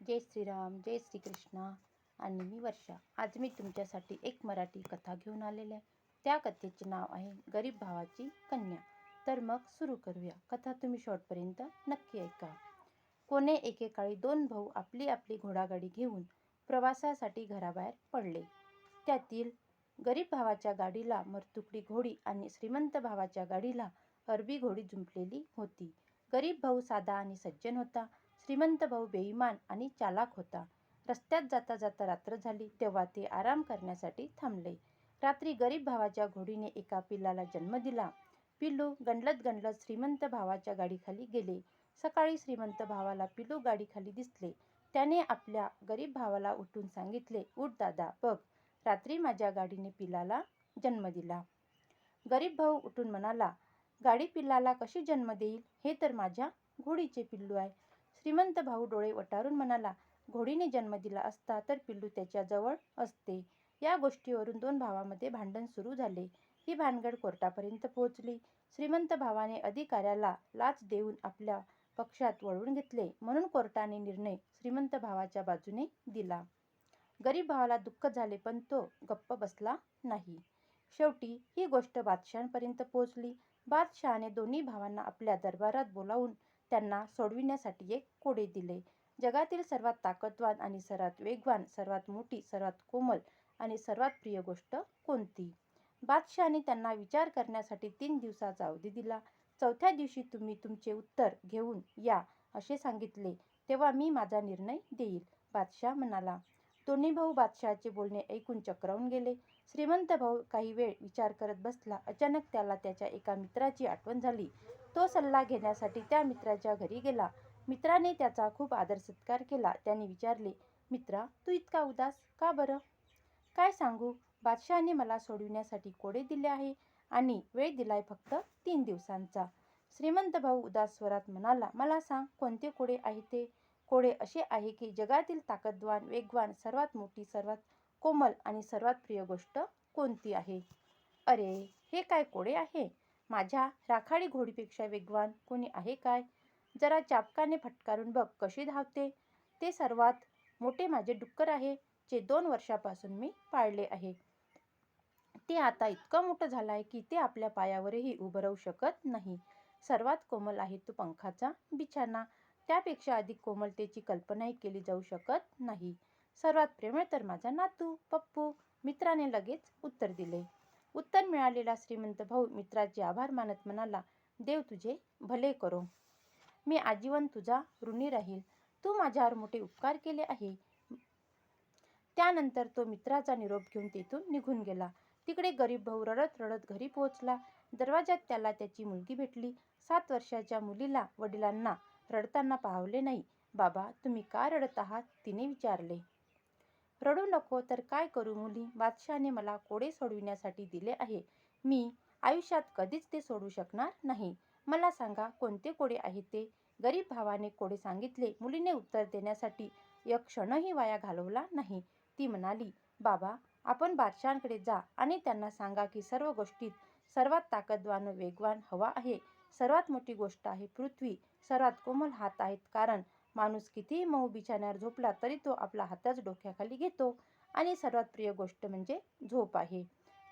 जय श्रीराम, जय श्रीकृष्ण. आणि मी वर्षा. आज मी तुमच्यासाठी एक मराठी कथा घेऊन आलेली आहे. त्या कथेचे नाव आहे गरीब भावाची कन्या. तर मग सुरू करूया. कथा तुम्ही शेवटपर्यंत नक्की ऐका. कोणे एकेकाळी दोन भाऊ आपली आपली घोडागाडी घेऊन प्रवासासाठी घराबाहेर पडले. त्यातील गरीब भावाच्या गाडीला मरतुकडी घोडी आणि श्रीमंत भावाच्या गाडीला अरबी घोडी जुंपलेली होती. गरीब भाऊ साधा आणि सज्जन होता. श्रीमंत भाऊ बेईमान आणि चालाक होता. रस्त्यात जाता जाता रात्र झाली तेव्हा ते आराम करण्यासाठी थांबले. रात्री गरीब भावाच्या घोडीने एका पिल्लाला जन्म दिला. पिल्लू गंडलत गंडलत श्रीमंत भावाच्या गाडीखाली गेले. सकाळी श्रीमंत भावाला पिल्लू गाडीखाली दिसले. त्याने आपल्या गरीब भावाला उठून सांगितले, उठ दादा, बघ, रात्री माझ्या गाडीने पिल्लाला जन्म दिला. गरीब भाऊ उठून म्हणाला, गाडी पिल्लाला कशी जन्म देईल? हे तर माझ्या घोडीचे पिल्लू आहे. श्रीमंत भाऊ डोळे वटारून म्हणाला, घोडीने जन्म दिला असता तर पिल्लू त्याच्याजवळ असते. या गोष्टीवरून दोन भावांमध्ये भांडण सुरू झाले. ही भानगड कोर्टापर्यंत पोहोचली. श्रीमंत भावाने अधिकाऱ्याला लाच देऊन आपल्या पक्षात वळवून घेतले, म्हणून कोर्टाने निर्णय श्रीमंत भावाच्या बाजूने दिला. गरीब भावाला दुःख झाले, पण तो गप्प बसला नाही. शेवटी ही गोष्ट बादशहापर्यंत पोहोचली. बादशहाने दोन्ही भावांना आपल्या दरबारात बोलावून त्यांना सोडविण्यासाठी एक कोडे दिले. जगातील सर्वात ताकदवान आणि सर्वात वेगवान, सर्वात मोठी, सर्वात कोमल आणि सर्वात प्रिय गोष्ट कोणती? बादशहाने त्यांना विचार करण्यासाठी 3 दिवसाचा अवधी दिला. चौथ्या दिवशी तुम्ही तुमचे उत्तर घेऊन या असे सांगितले, तेव्हा मी माझा निर्णय देईल, बादशाह म्हणाला. दोन्ही भाऊ बादशहाचे बोलणे ऐकून चक्रावून गेले. श्रीमंत भाऊ काही वेळ विचार करत बसला. अचानक त्याला त्याच्या एका मित्राची आठवण झाली. तो सल्ला घेण्यासाठी त्या मित्राच्या घरी गेला. मित्राने त्याचा खूप आदर सत्कार केला. त्याने विचारले, मित्रा, तू इतका उदास का बरं? काय सांगू, बादशहाने मला सोडविण्यासाठी कोडे दिले आहे आणि वेळ दिलाय फक्त 3 दिवसांचा. श्रीमंत भाऊ उदास स्वरात म्हणाला, मला सांग, कोणते कोडे आहे ते? कोडे असे आहे की जगातील ताकदवान, वेगवान, सर्वात मोठी, सर्वात कोमल आणि सर्वात प्रिय गोष्ट कोणती आहे? अरे, हे काय कोडे आहे? माझ्या राखाडी घोडीपेक्षा वेगवान कोणी आहे काय? जरा चापकाने फटकारून बघ कशी धावते. ते सर्वात मोठे माझे डुक्कर आहे, जे 2 वर्षापासून मी पाळले आहे. ते आता इतकं मोठं झालं आहे की ते आपल्या पायावरही उभं राहू शकत नाही. सर्वात कोमल आहे तो पंखाचा बिछाना. त्यापेक्षा अधिक कोमलतेची कल्पनाही केली जाऊ शकत नाही. सर्वात प्रेमळ तर माझा नातू पप्पू, मित्राने लगेच उत्तर दिले. उत्तर मिळालेला श्रीमंत भाऊ मित्राचे आभार मानत म्हणाला, देव तुझे भले करो. मी आजीवन तुझा ऋणी राहील. तू माझ्यावर मोठे उपकार केले आहे. त्यानंतर तो मित्राचा निरोप घेऊन तेथून निघून गेला. तिकडे गरीब भाऊ रडत रडत घरी पोहोचला. दरवाजात त्याला त्याची मुलगी भेटली. 7 वर्षाच्या मुलीला वडिलांना रडताना पाहवले नाही. बाबा, तुम्ही का रडत आहात? तिने विचारले. रडू नको तर काय करू मुली, बादशहाने मला कोडे सोडविण्यासाठी दिले आहे. मी आयुष्यात कधीच ते सोडू शकणार नाही. मला सांगा, कोणते कोडे आहे ते? गरीब भावाने कोडे सांगितले. मुलीने उत्तर देण्यासाठी एक क्षणही वाया घालवला नाही. ती म्हणाली, बाबा, आपण बादशहांकडे जा आणि त्यांना सांगा की सर्व गोष्टीत सर्वात ताकदवान व वेगवान हवा आहे. सर्वात मोठी गोष्ट आहे पृथ्वी. सर्वात कोमल हात आहेत, कारण माणूस कितीही मऊ बिछाण्यावर झोपला तरी तो आपला हातच डोक्याखाली घेतो. आणि सर्वात प्रिय गोष्ट म्हणजे झोप आहे.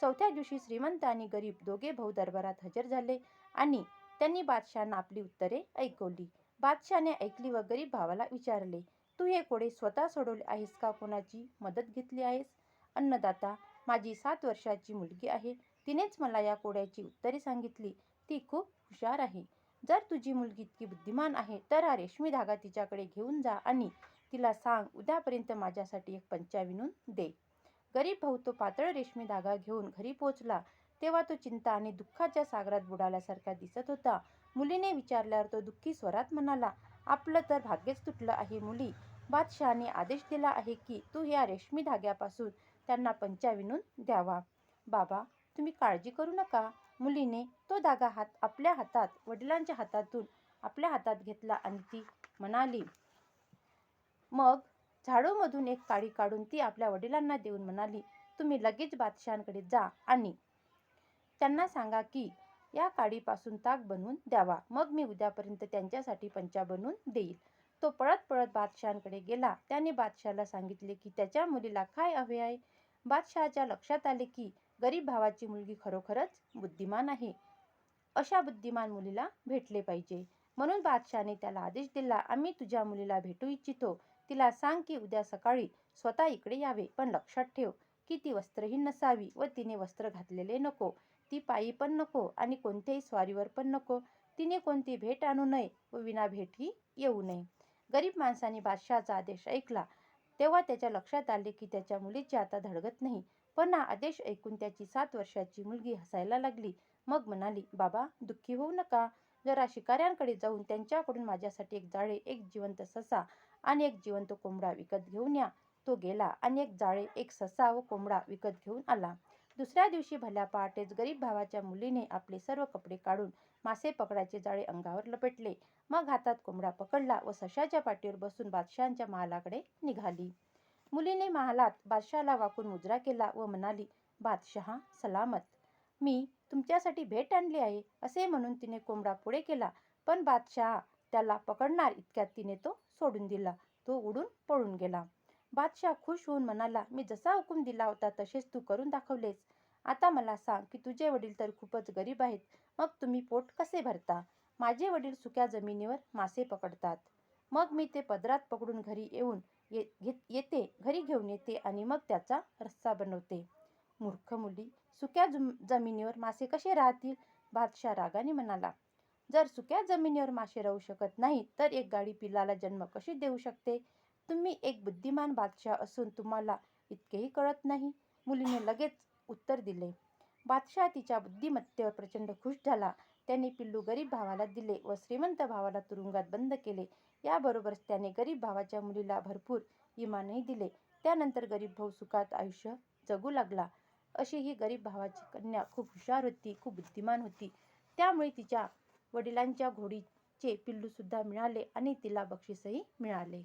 चौथ्या दिवशी श्रीमंत आणि गरीब दोघे भाऊ दरबारात हजर झाले आणि त्यांनी बादशहांना आपली उत्तरे ऐकवली. बादशहाने ऐकली व गरीब भावाला विचारले, तू हे कोडे स्वतः सोडवले आहेस का कोणाची मदत घेतली आहेस? अन्नदाता, माझी 7 वर्षाची मुलगी आहे. तिनेच मला या कोड्याची उत्तरे सांगितली. ती खूप हुशार आहे. जर तुझी मुलगी इतकी बुद्धिमान आहे तर हा रेशमी धागा तिच्याकडे घेऊन जा आणि तिला सांग, उद्यापर्यंत माझ्यासाठी एक पंचा विणून दे. गरीब भाऊ तो पातळ रेशमी धागा घेऊन घरी पोहोचला तेव्हा तो चिंता आणि दुःखाच्या सागरात बुडाल्यासारखा दिसत होता. मुलीने विचारल्यावर तो दुःखी स्वरात म्हणाला, आपलं तर भाग्यच तुटलं आहे मुली. बादशहाने आदेश दिला आहे की तू या रेशमी धाग्यापासून त्यांना पंचा विणून द्यावा. बाबा, तुम्ही काळजी करू नका. मुलीने तो धागा आपल्या हातात वडिलांच्या हातातून आपल्या हातात घेतला आणि ती म्हणाली. मग झाडूमधून एक काडी काढून ती आपल्या वडिलांना देऊन म्हणाली, तुम्ही लगेच बादशहांकडे जा आणि त्यांना सांगा की या काडीपासून ताक बनवून द्यावा. मग मी उद्यापर्यंत त्यांच्यासाठी पंचा बनवून देईल. तो पळत पळत बादशहाकडे गेला. त्याने बादशहाला सांगितले की त्याच्या मुलीला काय हवे आहे. बादशहाच्या लक्षात आले की गरीब भावाची मुलगी खरोखरच बुद्धिमान आहे. अशा बुद्धिमान मुलीला भेटले पाहिजे. म्हणून बादशहाने त्याला आदेश दिला, आम्ही तुझ्या मुलीला भेटू इच्छितो. तिला सांग की उद्या सकाळी स्वतः इकडे यावे. पण लक्षात ठेव की ती वस्त्रहीन नसावी व तिने वस्त्र घातलेले नको. ती पायी पण नको आणि कोणत्याही स्वारीवर पण नको. तिने कोणती भेट आणू नये व विना भेटही येऊ नये. गरीब माणसाने बादशहाचा आदेश ऐकला. तेव्हा त्याच्या लक्षात आले की त्याच्या मुलीची आता धडगत नाही. पण हा आदेश ऐकून त्याची 7 वर्षाची मुलगी हसायला लागली. मग म्हणाली, बाबा दुःखी होऊ नका. जरा शिकाऱ्यांकडे जाऊन त्यांच्याकडून माझ्यासाठी एक जाळे, एक जिवंत ससा आणि एक जिवंत कोंबडा विकत घेऊन या. तो गेला आणि एक जाळे, एक ससा व कोंबडा विकत घेऊन आला. दुसऱ्या दिवशी भल्या पहाटेच गरीब भावाच्या मुलीने आपले सर्व कपडे काढून मासे पकडायचे जाळे अंगावर लपेटले. मग हातात कोंबडा पकडला व सशाच्या पाठीवर बसून बादशहाच्या महालाकडे निघाली. मुलीने महालात बादशहाला वाकून मुजरा केला व म्हणाली, बादशहा सलामत. मी तुमच्यासाठी भेट आणली आहे, असे म्हणून तिने कोंबडा पुढे केला. पण बादशहा त्याला पकडणार इतक्यात तिने तो सोडून दिला. तो उडून पळून गेला. बादशाह खुश होऊन म्हणाला, मी जसा हुकूम दिला होता तसेच तू करून दाखवलेस. आता मला सांग की तुझे वडील तर खूपच गरीब आहेत, मग तुम्ही पोट कसे भरता. माझे वडील सुक्या जमिनीवर मासे पकडतात. मग मी ते पदरात पकडून घरी घरी घेऊन येते आणि मग त्याचा रस्सा बनवते. मूर्ख मुली, सुक्या जमिनीवर मासे कसे राहतील. बादशाह रागाने म्हणाला, जर सुक्या जमिनीवर मासे राहू शकत नाही तर एक गाडी पिल्लाला जन्म कशी देऊ शकते. तुम्ही एक बुद्धिमान बादशाह असून तुम्हाला इतकेही कळत नाही. मुलीने लगेच उत्तर दिले. बादशाह तिच्या बुद्धिमत्तेवर प्रचंड खुश झाला. त्याने पिल्लू गरीब भावाला दिले व श्रीमंत भावाला तुरुंगात बंद केले. याबरोबरच त्याने गरीब भावाच्या मुलीला भरपूर इनामही दिले. त्यानंतर गरीब भाऊ सुखात आयुष्य जगू लागला. अशी ही गरीब भावाची कन्या खूप हुशार होती, खूप बुद्धिमान होती. त्यामुळे तिच्या वडिलांच्या घोडीचे पिल्लू सुद्धा मिळाले आणि तिला बक्षीसही मिळाले.